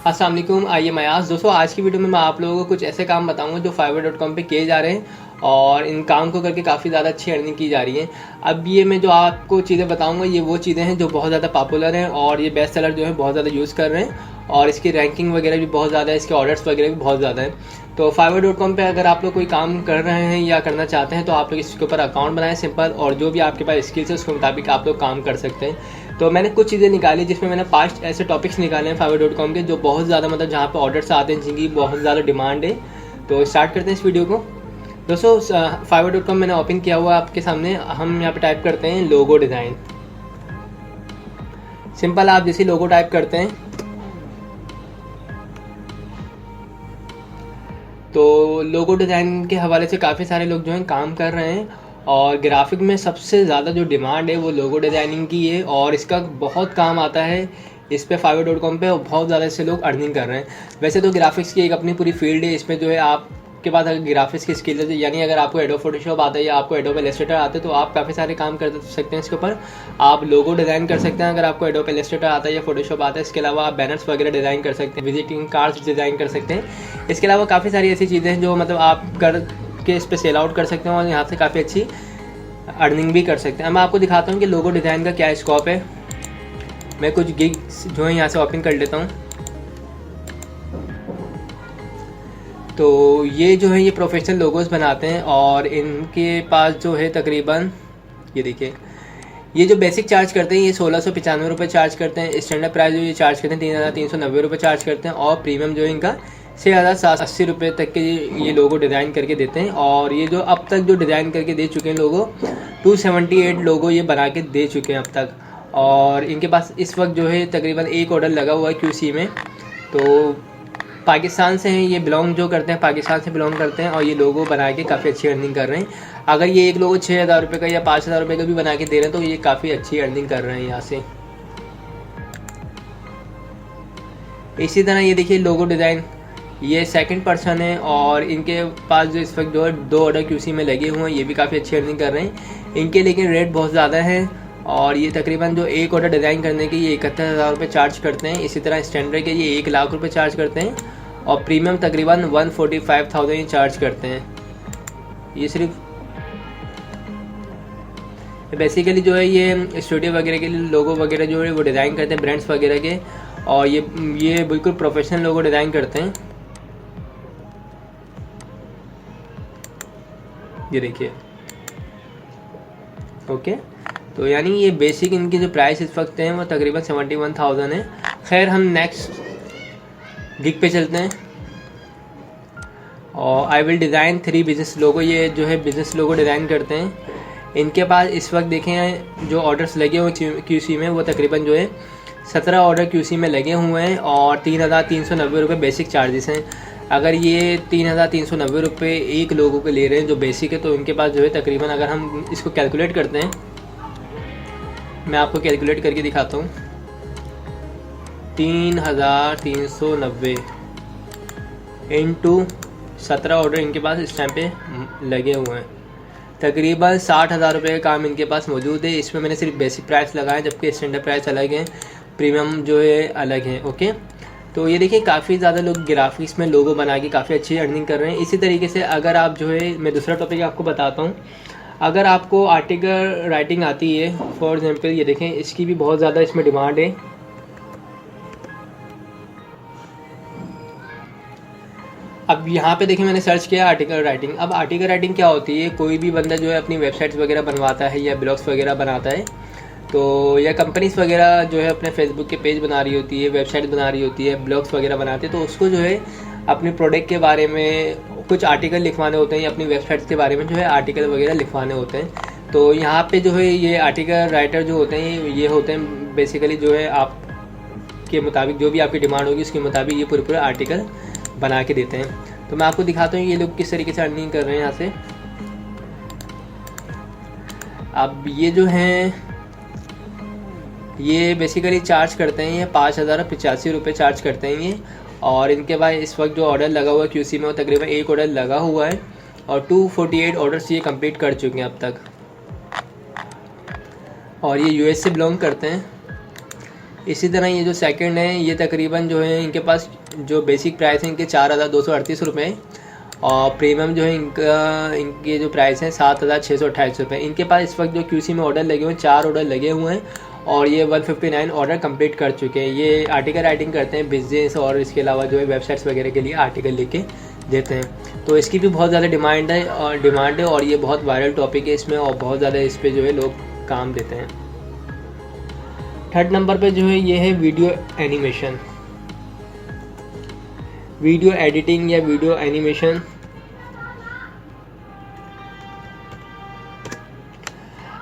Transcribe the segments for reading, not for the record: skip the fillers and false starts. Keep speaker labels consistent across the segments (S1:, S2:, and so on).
S1: अस्सलाम वालेकुम। आइए मयास दोस्तों, आज की वीडियो में मैं आप लोगों को कुछ ऐसे काम बताऊंगा जो fiverr.com पे किए जा रहे हैं और इन काम को करके काफ़ी ज़्यादा अच्छी अर्निंग की जा रही है। अब ये मैं जो आपको चीज़ें बताऊंगा ये वो चीज़ें हैं जो बहुत ज़्यादा पॉपुलर हैं और ये बेस्ट सेलर जो है बहुत ज़्यादा यूज़ कर रहे हैं और इसकी रैंकिंग वगैरह भी बहुत ज़्यादा है, इसके ऑर्डर्स वगैरह भी बहुत ज़्यादा हैं। तो fiverr.com पे अगर आप लोग कोई काम कर रहे हैं या करना चाहते हैं तो आप लोग इसके ऊपर अकाउंट बनाएं सिंपल, और जो भी आपके पास स्किल्स है उसके मुताबिक आप लोग काम कर सकते हैं। तो मैंने कुछ चीज़ें निकाली जिसमें मैंने 5 ऐसे टॉपिक्स निकाले हैं fiverr.com के जो बहुत ज़्यादा मतलब जहाँ पे ऑर्डर्स आते हैं जिनकी बहुत ज़्यादा डिमांड है। तो स्टार्ट करते हैं इस वीडियो को। दोस्तों fiverr.com मैंने ओपन किया हुआ है आपके सामने। हम यहाँ पे टाइप करते हैं लोगो डिज़ाइन। सिंपल आप जैसे लोगो टाइप करते हैं तो लोगो डिज़ाइन के हवाले से काफ़ी सारे लोग जो हैं काम कर रहे हैं और ग्राफिक में सबसे ज़्यादा जो डिमांड है वो लोगो डिज़ाइनिंग की है और इसका बहुत काम आता है इस पे fiverr.com पे और बहुत ज़्यादा इससे लोग अर्निंग कर रहे हैं। वैसे तो ग्राफिक्स की एक अपनी पूरी फील्ड है, इसमें जो है आपके पास अगर ग्राफिक्स की स्किल है यानी अगर आपको एडोब फोटोशॉप आता है या आपको एडोब इलस्ट्रेटर आता है तो आप काफ़ी सारे काम कर सकते हैं इसके ऊपर। आप लोगो डिज़ाइन कर सकते हैं अगर आपको एडोब इलस्ट्रेटर आता है या फोटोशॉप आता है। इसके अलावा आप बैनर्स वगैरह डिज़ाइन कर सकते हैं, विजिटिंग कार्ड्स डिज़ाइन कर सकते हैं। इसके अलावा काफ़ी सारी ऐसी चीज़ें हैं जो मतलब आप कर के इस पर सेल आउट कर सकते हैं और यहाँ से काफ़ी अच्छी अर्निंग भी कर सकते हैं। मैं आपको दिखाता हूँ कि लोगो डिज़ाइन का क्या स्कोप है। मैं कुछ गिग्स जो है यहाँ से ओपन कर लेता हूँ। तो ये जो है ये प्रोफेशनल लोगोस बनाते हैं और इनके पास जो है तकरीबन ये देखिए, ये जो बेसिक चार्ज करते हैं ये 1695 रुपये चार्ज करते हैं। स्टैंडर्ड प्राइस जो ये चार्ज करते हैं 3390 रुपये चार्ज करते हैं और प्रीमियम जो है इनका 6780 रुपये तक के ये लोगो डिज़ाइन करके देते हैं। और ये जो अब तक जो डिज़ाइन करके दे चुके हैं लोगो 278 लोगो ये बना के दे चुके हैं अब तक। और इनके पास इस वक्त जो है तकरीबन एक ऑर्डर लगा हुआ है QC में। तो पाकिस्तान से हैं, ये बिलोंग जो करते हैं पाकिस्तान से बिलोंग करते हैं और ये लोगो बना के काफ़ी अच्छी अर्निंग कर रहे हैं। अगर ये एक लोगो 6000 रुपये का या 5000 रुपये का भी बना के दे रहे हैं तो ये काफ़ी अच्छी अर्निंग कर रहे हैं यहाँ से। इसी तरह ये देखिए लोगो डिज़ाइन, ये सेकंड पर्सन है और इनके पास जो इस वक्त जो है 2 ऑर्डर QC में लगे हुए हैं, ये भी काफ़ी अच्छी अर्निंग कर रहे हैं इनके, लेकिन रेट बहुत ज़्यादा है और ये तकरीबन जो एक ऑर्डर डिज़ाइन करने के ये 71,000 रुपये चार्ज करते हैं। इसी तरह स्टैंडर्ड के ये 1 लाख रुपये चार्ज करते हैं और प्रीमियम तकरीबन 145,000 ये चार्ज करते हैं। ये सिर्फ बेसिकली जो है ये स्टूडियो वगैरह के लिए लोगो वगैरह जो है वो डिज़ाइन करते हैं ब्रांड्स वगैरह के, और ये बिल्कुल प्रोफेशनल लोगो डिज़ाइन करते हैं। ये देखिए ओके। तो यानी ये बेसिक इनकी जो प्राइस इस वक्त है वो तकरीबन 71,000 है। खैर हम नेक्स्ट गिग पे चलते हैं और आई विल डिज़ाइन 3 बिजनेस लोगो। ये जो है बिज़नेस लोगो डिज़ाइन करते हैं। इनके पास इस वक्त देखें जो ऑर्डर्स लगे हुए QC में वो तकरीबन जो है 17 ऑर्डर QC में लगे हुए हैं और 3390 रुपये बेसिक चार्जेस हैं। अगर ये 3390 रुपये एक लोगों के ले रहे हैं जो बेसिक है तो इनके पास जो है तकरीबन अगर हम इसको कैलकुलेट करते हैं, मैं आपको कैलकुलेट करके दिखाता हूँ। 3390 इंटू 17 ऑर्डर इनके पास इस टाइम पे लगे हुए हैं, तकरीबन 60,000 रुपये का काम इनके पास मौजूद है। इसमें मैंने सिर्फ बेसिक प्राइस लगाया जबकि स्टैंडर्ड प्राइस अलग है, प्रीमियम जो है अलग है। ओके, तो ये देखिए काफ़ी ज़्यादा लोग ग्राफिक्स में लोगो बना के काफ़ी अच्छी अर्निंग कर रहे हैं। इसी तरीके से अगर आप जो है, मैं दूसरा टॉपिक आपको बताता हूँ, अगर आपको आर्टिकल राइटिंग आती है फॉर एग्जांपल, ये देखें इसकी भी बहुत ज़्यादा इसमें डिमांड है। अब यहाँ पे देखिए मैंने सर्च किया आर्टिकल राइटिंग। अब आर्टिकल राइटिंग क्या होती है, कोई भी बंदा जो है अपनी वेबसाइट्स वगैरह बनवाता है या ब्लॉग्स वगैरह बनाता है, तो या कंपनीज वगैरह जो है अपने फेसबुक के पेज बना रही होती है, वेबसाइट बना रही होती है, ब्लॉग्स वगैरह बनाते हैं, तो उसको जो है अपने प्रोडक्ट के बारे में कुछ आर्टिकल लिखवाने होते हैं या अपनी वेबसाइट्स के बारे में जो है आर्टिकल वगैरह लिखवाने होते हैं। तो यहाँ पे जो है ये आर्टिकल राइटर जो होते हैं ये होते हैं बेसिकली जो है आपके मुताबिक जो भी आपकी डिमांड होगी उसके मुताबिक ये पूरे आर्टिकल बना के देते हैं। तो मैं आपको दिखाता हूँ ये लोग किस तरीके से अर्निंग कर रहे हैं यहाँ से। अब ये जो हैं ये बेसिकली चार्ज करते हैं, ये 5,085 रुपये चार्ज करते हैं ये। और इनके पास इस वक्त जो ऑर्डर लगा हुआ है QC में वो तकरीबन एक ऑर्डर लगा हुआ है और 248 ऑर्डर्स ये कंप्लीट कर चुके हैं अब तक। और ये US से बिलोंग करते हैं। इसी तरह ये जो सेकंड है ये तकरीबन जो है इनके पास जो बेसिक प्राइस है इनके 4,238 रुपये और प्रीमियम जो है इनके जो प्राइस है 7,628 रुपये। इनके पास इस वक्त जो QC में ऑर्डर लगे हुए हैं 4 ऑर्डर लगे हुए हैं और ये 159 ऑर्डर कंप्लीट कर चुके हैं। ये आर्टिकल राइटिंग करते हैं बिजनेस और इसके अलावा जो है वेबसाइट्स वगैरह के लिए आर्टिकल लिख के देते हैं। तो इसकी भी बहुत ज़्यादा डिमांड है और ये बहुत वायरल टॉपिक है इसमें और बहुत ज़्यादा इस पर जो है लोग काम देते हैं। थर्ड नंबर पे जो है ये है वीडियो एनिमेशन, वीडियो एडिटिंग या वीडियो एनिमेशन।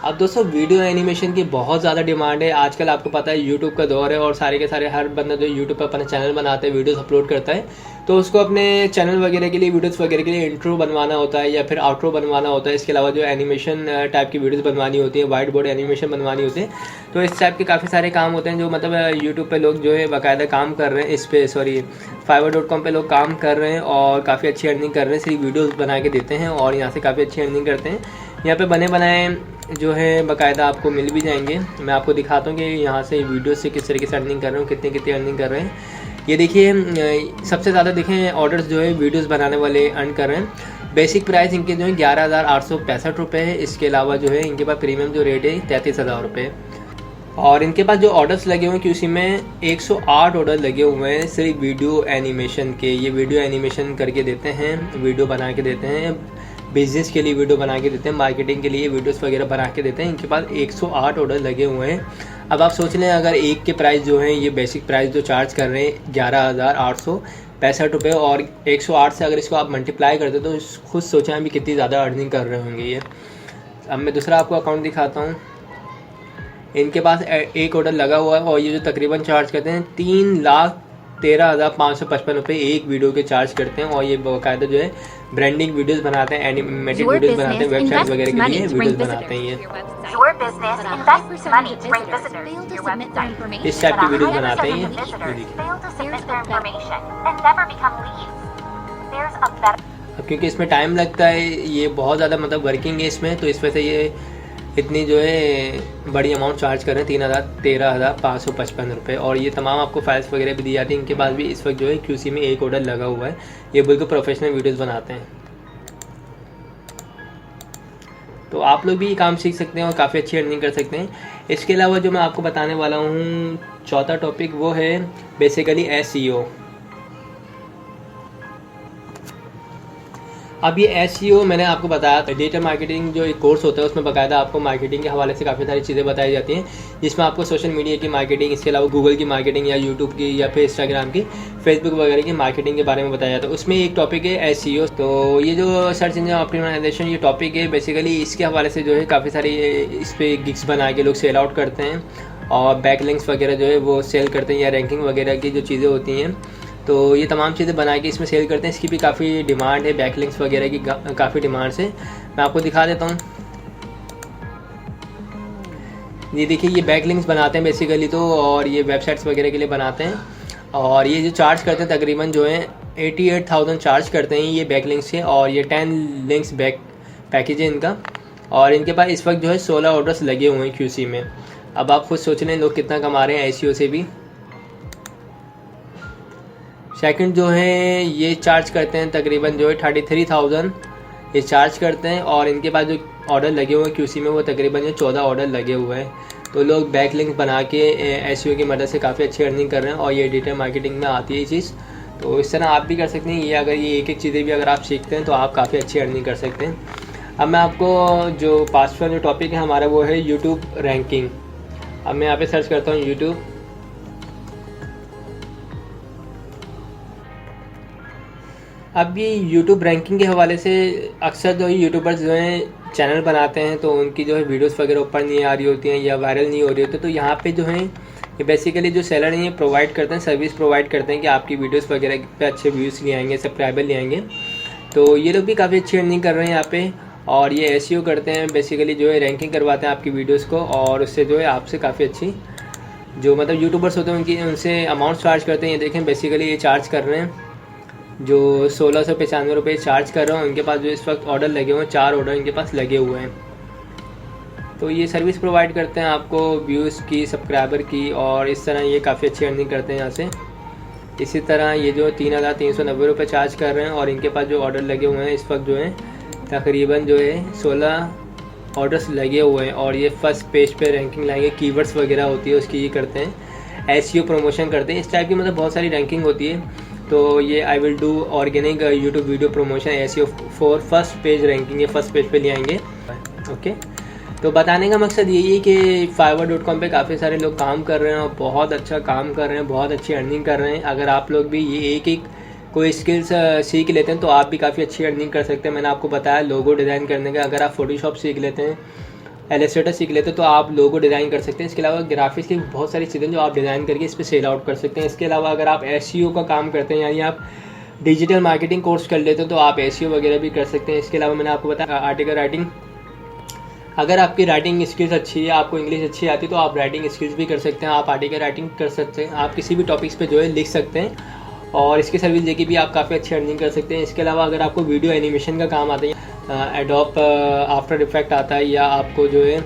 S1: अब दोस्तों वीडियो एनिमेशन की बहुत ज़्यादा डिमांड है आजकल। आपको पता है यूट्यूब का दौर है और सारे के सारे हर बंदा जो यूट्यूब पर अपना चैनल बनाता है, वीडियोस अपलोड करता है, तो उसको अपने चैनल वगैरह के लिए वीडियोस वगैरह के लिए इंट्रो बनवाना होता है या फिर आउट्रो बनवाना होता है। इसके अलावा जो एनिमेशन टाइप की वीडियोस बनवानी होती है, वाइट बोर्ड एनिमेशन बनवानी होती है। तो इस टाइप के काफ़ी सारे काम होते हैं जो मतलब यूट्यूब पर लोग जो है बाकायदा काम कर रहे हैं। इस पर fiverr.com पे लोग काम कर रहे हैं और काफ़ी अच्छी अर्निंग कर रहे हैं। सिर्फ वीडियोज़ बना के देते हैं और यहाँ से काफ़ी अच्छी अर्निंग करते हैं। यहाँ पे बने बनाए जो है बाकायदा आपको मिल भी जाएंगे। मैं आपको दिखाता हूँ कि यहाँ से वीडियो से किस तरीके से अर्निंग कर रहे हो, कितनी अर्निंग कर रहे हैं। ये देखिए सबसे ज़्यादा देखें ऑर्डर्स जो है वीडियोस बनाने वाले अर्न कर रहे हैं। बेसिक प्राइस इनके जो है 11,865 रुपये है। इसके अलावा जो है इनके पास प्रीमियम जो रेट है 33,000 रुपये और इनके पास जो ऑर्डर्स लगे हुए हैं QC में 108 ऑर्डर लगे हुए हैं सिर्फ वीडियो एनिमेशन के। ये वीडियो एनिमेशन करके देते हैं, वीडियो बना के देते हैं, बिजनेस के लिए वीडियो बना के देते हैं, मार्केटिंग के लिए वीडियोस वगैरह बना के देते हैं। इनके पास 108 ऑर्डर लगे हुए हैं। अब आप सोच लें अगर एक के प्राइस जो है ये बेसिक प्राइस जो चार्ज कर रहे हैं 11,865 रुपये और 108 से अगर इसको आप मल्टीप्लाई करते तो खुद सोचें अभी कितनी ज़्यादा अर्निंग कर रहे होंगे ये। अब मैं दूसरा आपको अकाउंट दिखाता हूँ। इनके पास एक ऑर्डर लगा हुआ है और ये जो तकरीबन चार्ज करते हैं 3,13,555 रुपये एक वीडियो के चार्ज करते हैं और ये बाकायदा जो है ब्रांडिंग वीडियोस बनाते हैं, एनिमेटेड वीडियोस बनाते हैं, वेबसाइट वगैरह के लिए वीडियोस बनाते हैं। ये इस टाइप की वीडियोस बनाते हैं। अब क्योंकि इसमें टाइम लगता है, ये बहुत ज़्यादा मतलब वर्किंग है इसमें, तो इस वजह से ये इतनी जो है बड़ी अमाउंट चार्ज कर रहे हैं 13,555 रुपये और ये तमाम आपको फाइल्स वगैरह भी दी जाती है। इनके पास भी इस वक्त जो है QC में एक ऑर्डर लगा हुआ है। ये बिल्कुल प्रोफेशनल वीडियोस बनाते हैं। तो आप लोग भी ये काम सीख सकते हैं और काफ़ी अच्छी अर्निंग कर सकते हैं। इसके अलावा जो मैं आपको बताने वाला हूँ चौथा टॉपिक वो है बेसिकली SEO। अब ये SEO मैंने आपको बताया था, डिजिटल मार्केटिंग जो एक कोर्स होता है उसमें बाकायदा आपको मार्केटिंग के हवाले से काफ़ी सारी चीज़ें बताई जाती हैं, जिसमें आपको सोशल मीडिया की मार्केटिंग, इसके अलावा गूगल की मार्केटिंग या यूट्यूब की या फिर इंस्टाग्राम की, फेसबुक वगैरह की मार्केटिंग के बारे में बताया जाता है। उसमें एक टॉपिक है SEO। तो ये जो सर्च इंजन ऑप्टिमाइजेशन ये टॉपिक है, बेसिकली इसके हवाले से जो है काफ़ी सारी इस पर गिग्स बना के लोग सेल आउट करते हैं और बैकलिंक्स वगैरह जो है वो सेल करते हैं या रैंकिंग वगैरह की जो चीज़ें होती हैं, तो ये तमाम चीज़ें बना के इसमें सेल करते हैं। इसकी भी काफ़ी डिमांड है, बैकलिंक्स वगैरह की काफ़ी डिमांड से। मैं आपको दिखा देता हूँ। ये देखिए ये बैकलिंक्स बनाते हैं बेसिकली तो, और ये वेबसाइट्स वगैरह के लिए बनाते हैं और ये जो चार्ज करते हैं तकरीबन जो है 88,000 चार्ज करते हैं ये बैकलिंक्स के और ये 10 लिंक्स बैक पैकेज है इनका और इनके पास इस वक्त जो है 16 ऑर्डर्स लगे हुए हैं QC में। अब आप खुद सोच लें लोग कितना कमा रहे हैं SEO से भी। सेकंड जो है ये चार्ज करते हैं तकरीबन जो है 33,000 ये चार्ज करते हैं और इनके पास जो ऑर्डर लगे हुए हैं QC में वो तकरीबन जो 14 ऑर्डर लगे हुए हैं। तो लोग बैकलिंक बना के SEO की मदद से काफ़ी अच्छी अर्निंग कर रहे हैं और ये डिजिटल मार्केटिंग में आती है ये चीज़। तो इस तरह आप भी कर सकते हैं। ये अगर ये एक चीज़ें भी अगर आप सीखते हैं तो आप काफ़ी अच्छी अर्निंग कर सकते हैं। अब मैं आपको जो पांचवा जो टॉपिक है हमारा वो है यूट्यूब रैंकिंग। अब मैं यहाँ पे सर्च करता हूँ यूट्यूब। अब ये यूट्यूब रैंकिंग के हवाले से अक्सर जो यूट्यूबर्स जो हैं चैनल बनाते हैं तो उनकी जो है वीडियोस वगैरह ऊपर नहीं आ रही होती हैं या वायरल नहीं हो रही होती, तो यहाँ पे जो है ये बेसिकली जो सेलर हैं ये प्रोवाइड करते हैं, सर्विस प्रोवाइड करते हैं कि आपकी वीडियोस वगैरह पे अच्छे व्यूज़ ले आएंगे, सब्सक्राइबर ले आएंगे। तो ये लोग भी काफ़ी अच्छी अर्निंग कर रहे हैं यहाँ पे और ये SEO करते हैं, बेसिकली जो है रैंकिंग करवाते हैं आपकी वीडियोज़ को और उससे जो है आपसे काफ़ी अच्छी जो मतलब यूट्यूबर्स होते हैं उनसे अमाउंट चार्ज करते हैं। ये देखें बेसिकली ये चार्ज कर रहे हैं जो 1695 रुपये चार्ज कर रहे हैं। उनके पास जो इस वक्त ऑर्डर लगे हुए हैं 4 ऑर्डर इनके पास लगे हुए हैं। तो ये सर्विस प्रोवाइड करते हैं आपको व्यूज़ की, सब्सक्राइबर की, और इस तरह ये काफ़ी अच्छी अर्निंग करते हैं यहाँ से। इसी तरह ये जो 3,390 रुपये चार्ज कर रहे हैं, और इनके पास जो ऑर्डर लगे हुए हैं इस वक्त जो है तकरीबन जो है 16 ऑर्डर्स लगे हुए हैं, और ये फर्स्ट पेज पे रैंकिंग लाएंगे। कीवर्ड्स वगैरह होती है उसकी ये करते हैं, एसईओ प्रमोशन करते हैं, इस टाइप की मतलब बहुत सारी रैंकिंग होती है। तो ये I will do organic YouTube video promotion SEO for first page ranking, ये फर्स्ट पेज पे ले आएंगे। ओके, तो बताने का मकसद यही है कि fiverr.com पे काफ़ी सारे लोग काम कर रहे हैं और बहुत अच्छा काम कर रहे हैं, बहुत अच्छी अर्निंग कर रहे हैं। अगर आप लोग भी ये एक कोई स्किल्स सीख लेते हैं तो आप भी काफ़ी अच्छी अर्निंग कर सकते हैं। मैंने आपको बताया लोगो डिज़ाइन करने का, अगर आप फोटोशॉप सीख लेते हैं, इलस्ट्रेटर सीख लेते हैं तो आप लोगो डिज़ाइन कर सकते हैं। इसके अलावा ग्राफिक्स की बहुत सारी चीज़ें जो आप डिज़ाइन करके इस पर सेल आउट कर सकते हैं। इसके अलावा अगर आप एसईओ का काम करते हैं, यानी आप डिजिटल मार्केटिंग कोर्स कर लेते हैं, तो आप एसईओ वगैरह भी कर सकते हैं। इसके अलावा मैंने आपको बताया आर्टिकल राइटिंग, अगर आपकी राइटिंग स्किल्स अच्छी है, आपको इंग्लिश अच्छी आती है, तो आप राइटिंग स्किल्स भी कर सकते हैं, आप आर्टिकल राइटिंग कर सकते हैं, आप किसी भी टॉपिक्स पे जो है लिख सकते हैं, और इसकी सर्विस देके भी आप काफ़ी अच्छी अर्निंग कर सकते हैं। इसके अलावा अगर आपको वीडियो एनिमेशन का काम आता है, एडोब आफ्टर इफेक्ट आता है, या आपको जो है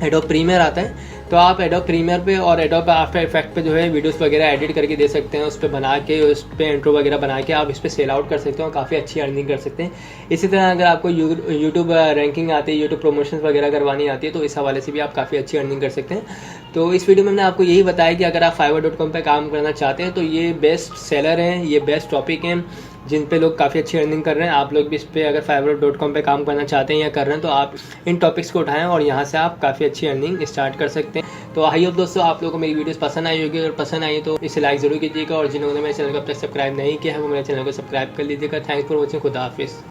S1: एडोब प्रीमियर आता है, तो आप एडोब प्रीमियर पे और एडोब आफ्टर इफेक्ट पे जो है वीडियोस वगैरह एडिट करके दे सकते हैं, उस पर बना के, उस पर इंट्रो वगैरह बना के आप इस पर सेल आउट कर सकते हैं और काफ़ी अच्छी अर्निंग कर सकते हैं। इसी तरह अगर आपको यूट्यूब रैंकिंग आती है, यूट्यूब प्रमोशंस वगैरह करवानी आती है, तो इस हवाले से भी आप काफ़ी अच्छी अर्निंग कर सकते हैं। तो इस वीडियो में मैंने आपको यही बताया कि अगर आप fiverr.com पे काम करना चाहते हैं तो ये बेस्ट सेलर हैं, ये बेस्ट टॉपिक हैं जिन पे लोग काफ़ी अच्छी अर्निंग कर रहे हैं। आप लोग भी इस पर अगर fiverr.com पे काम करना चाहते हैं या कर रहे हैं तो आप इन टॉपिक्स को उठाएं और यहाँ से आप काफ़ी अच्छी अर्निंग स्टार्ट कर सकते हैं। तो आई होप दोस्तों आप लोगों को मेरी वीडियोस पसंद आई होगी, और पसंद आई तो इसे लाइक ज़रूर कीजिएगा, और जिन्होंने मेरे चैनल को अब तक सब्सक्राइब नहीं किया है वो मेरे चैनल को सब्सक्राइब कर लीजिएगा। थैंक्स फॉर वॉचिंग, खुदा हाफिज़।